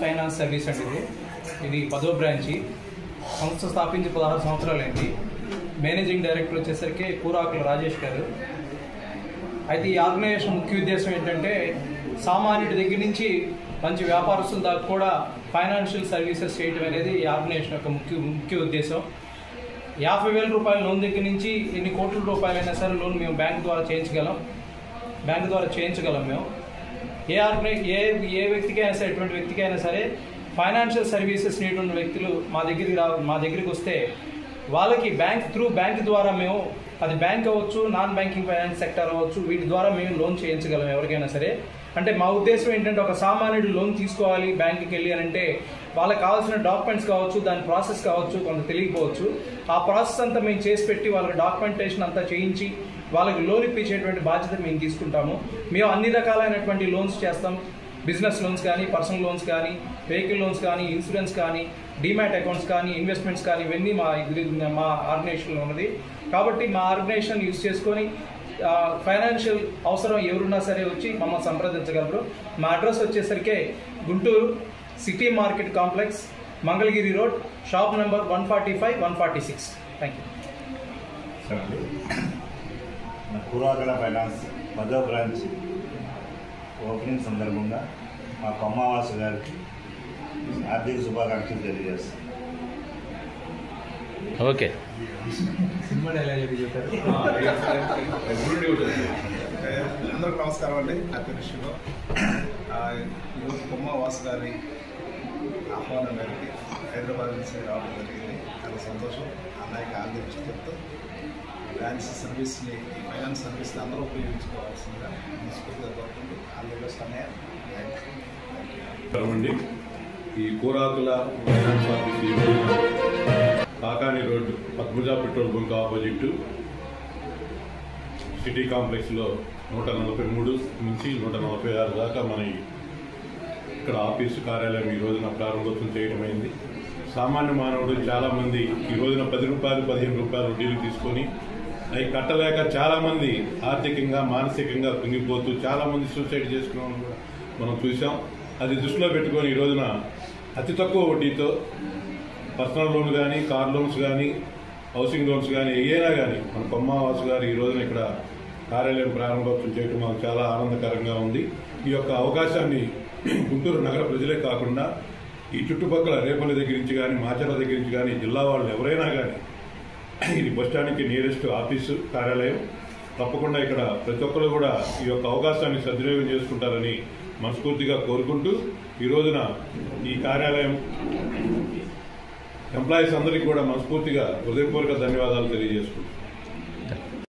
Finance service అండి. ఇది 10వ బ్రాంచి. సంస్థ స్థాపించి 16 సంవత్సరాలైంది. మేనేజింగ్ డైరెక్టర్ వచ్చేసరికి కూరాకుల రాజేష్ గారు. అయితే ఈ ఆర్గనైజేషన్ ముఖ్య ఉద్దేశం ఏంటంటే సామాన్యుడి దగ్గర నుంచి మంచి వ్యాపారస్తుల దాకా కూడా ఫైనాన్షియల్ సర్వీసెస్ చేయడం అనేది ఈ ఆర్గనైజేషన్ యొక్క ముఖ్య ఉద్దేశం. 50,000 రూపాయల లోన్ దగ్గర నుంచి ఎన్ని కోట్ల రూపాయలైనా సరే లోన్ మేము బ్యాంక్ ద్వారా చేయించగలం. మేము ఏ వ్యక్తికైనా సరే, ఎటువంటి వ్యక్తికైనా సరే ఫైనాన్షియల్ సర్వీసెస్ నీడ్ ఉన్న వ్యక్తులు మా దగ్గరికి వస్తే వాళ్ళకి బ్యాంక్ ద్వారా మేము, అది బ్యాంక్ అవ్వచ్చు, నాన్ బ్యాంకింగ్ ఫైనాన్స్ సెక్టర్ అవ్వచ్చు, వీటి ద్వారా మేము లోన్ చేయించగలం ఎవరికైనా సరే. అంటే మా ఉద్దేశం ఏంటంటే ఒక సామాన్యుడు లోన్ తీసుకోవాలి బ్యాంకుకి వెళ్ళి అని అంటే వాళ్ళకి కావాల్సిన డాక్యుమెంట్స్ కావచ్చు, దాని ప్రాసెస్ కావచ్చు, కొంత తెలియకపోవచ్చు. ఆ ప్రాసెస్ అంతా మేము చేసి పెట్టి వాళ్ళకి డాక్యుమెంటేషన్ అంతా చేయించి వాళ్ళకి లోన్ ఇప్పించేటువంటి బాధ్యత మేము తీసుకుంటాము. మేము అన్ని రకాలైనటువంటి లోన్స్ చేస్తాం. బిజినెస్ లోన్స్ కానీ, పర్సనల్ లోన్స్ కానీ, వెహికల్ లోన్స్ కానీ, ఇన్సూరెన్స్ కానీ, డీమ్యాట్ అకౌంట్స్ కానీ, ఇన్వెస్ట్మెంట్స్ కానీ, ఇవన్నీ మా ఆర్గనైజేషన్లో ఉన్నది. కాబట్టి మా ఆర్గనైజేషన్ యూజ్ చేసుకొని ఫైనాన్షియల్ అవసరం ఎవరున్నా సరే వచ్చి మమ్మల్ని సంప్రదించగలరు. మా అడ్రస్ వచ్చేసరికి Guntur city market complex, Mangalagiri road, shop number 145, 146. Thank you. Kurakula finance 10వ బ్రాంచ్ ఓపెనింగ్ సందర్భంగా మా కొమ్మవాసు గారికి ఆర్థిక శుభాకాంక్షలు తెలియజేస్తాం. ఓకే. అందరికి నమస్కారం అండి. నా పేరు శివ. ఈరోజు కొమ్మవాసు గారి ఆహ్వానం గారికి హైదరాబాద్ నుంచి రావడం జరిగింది. చాలా సంతోషం. అన్నయ్యకి ఆర్థిక చెప్తూ బ్రాంచ్ సర్వీస్ని, ఈ ఫైనాన్స్ సర్వీస్ని అందరూ ఉపయోగించుకోవాల్సిందిగా మనస్ఫూర్తిగా కోరుకుంటూ ఆల్ బెస్ట్ అన్నయ్య. అండి, ఈ Koorakula finance service Kakani road, Padmaja petrol bunk opposite city కాంప్లెక్స్లో 143 నుంచి 146 దాకా మన ఇక్కడ ఆఫీసు కార్యాలయం ఈ రోజున ప్రారంభోత్సవం చేయడమైంది. సామాన్య మానవుడు చాలామంది ఈ రోజున 10 రూపాయలు 15 రూపాయలు వడ్డీలు తీసుకొని అవి కట్టలేక చాలామంది ఆర్థికంగా మానసికంగా కుంగిపోతూ చాలామంది సూసైడ్ చేసుకోవడం కూడా మనం చూసాం. అది దృష్టిలో పెట్టుకొని ఈ రోజున అతి తక్కువ వడ్డీతో పర్సనల్ లోన్ కానీ, కార్ లోన్స్ కానీ, హౌసింగ్ లోన్స్ కానీ, ఏదైనా కానీ మన కొమ్మవాసు గారు ఈ రోజున ఇక్కడ కార్యాలయం ప్రారంభోత్సవం చేయడం మాకు చాలా ఆనందకరంగా ఉంది. ఈ యొక్క అవకాశాన్ని గుంటూరు నగర ప్రజలే కాకుండా ఈ చుట్టుపక్కల రేపల్లి దగ్గర నుంచి కానీ, మాచర్ల దగ్గర నుంచి కానీ, జిల్లా వాళ్ళు ఎవరైనా కానీ ఇది బస్టాండ్కి నియరెస్ట్ ఆఫీసు కార్యాలయం. తప్పకుండా ఇక్కడ ప్రతి ఒక్కరు కూడా ఈ యొక్క అవకాశాన్ని సద్వినియోగం చేసుకుంటారని మనస్ఫూర్తిగా కోరుకుంటూ ఈ రోజున ఈ కార్యాలయం ఎంప్లాయీస్ అందరికీ కూడా మనస్ఫూర్తిగా హృదయపూర్వక ధన్యవాదాలు తెలియజేసుకుంటున్నాను.